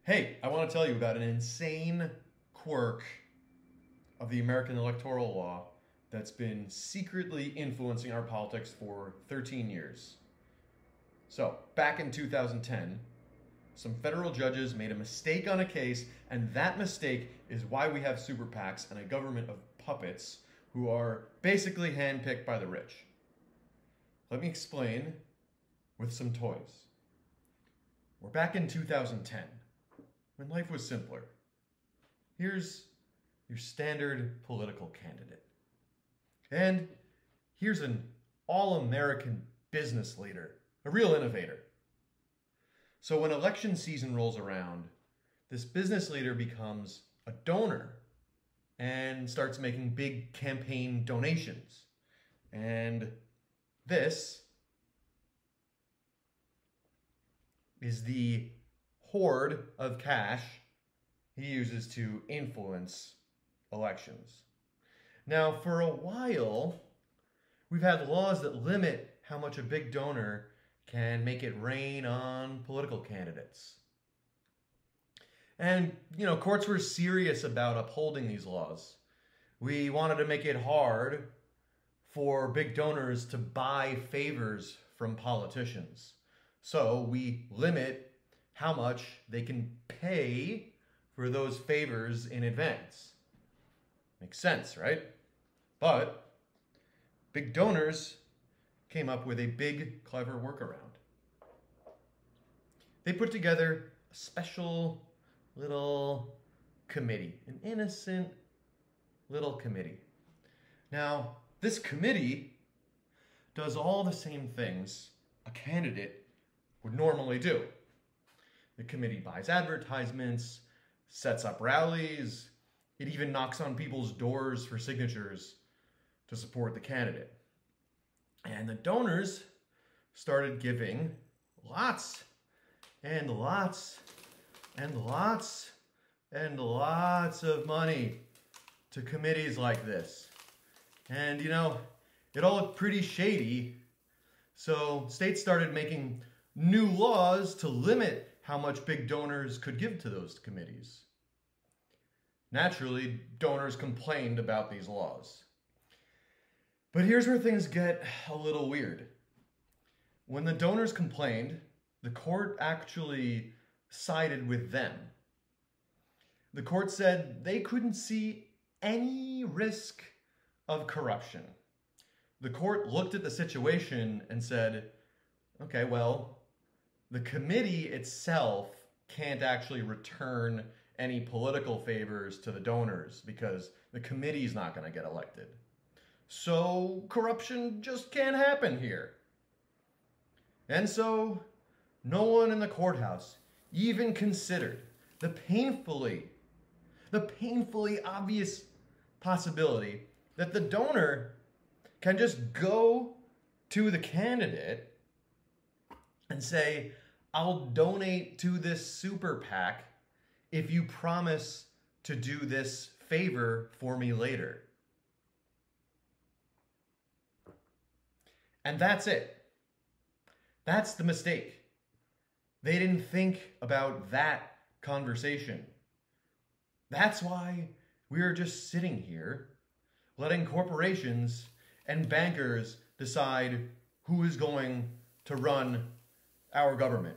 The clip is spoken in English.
Hey, I want to tell you about an insane quirk of the American electoral law that's been secretly influencing our politics for 13 years. So, back in 2010, some federal judges made a mistake on a case, and that mistake is why we have super PACs and a government of puppets who are basically handpicked by the rich. Let me explain with some toys. We're back in 2010, when life was simpler. Here's your standard political candidate. And here's an all-American business leader, a real innovator. So when election season rolls around, this business leader becomes a donor and starts making big campaign donations. And this is the hoard of cash he uses to influence elections. Now, for a while, we've had laws that limit how much a big donor can make it rain on political candidates. And, courts were serious about upholding these laws. We wanted to make it hard for big donors to buy favors from politicians. So we limit how much they can pay for those favors in advance. Makes sense, right? But big donors came up with a big, clever workaround. They put together a special little committee, an innocent little committee. Now, this committee does all the same things a candidate would normally do. The committee buys advertisements, sets up rallies, it even knocks on people's doors for signatures to support the candidate. And the donors started giving lots and lots and lots and lots of money to committees like this. And it all looked pretty shady. So states started making new laws to limit how much big donors could give to those committees. Naturally, donors complained about these laws. But here's where things get a little weird. When the donors complained, the court actually sided with them. The court said they couldn't see any risk of corruption. The court looked at the situation and said, okay, well, the committee itself can't actually return any political favors to the donors because the committee's not going to get elected. So corruption just can't happen here. And so no one in the courthouse even considered the painfully obvious possibility that the donor can just go to the candidate and say, I'll donate to this super PAC if you promise to do this favor for me later. And that's it. That's the mistake. They didn't think about that conversation. That's why we're just sitting here letting corporations and bankers decide who is going to run our government.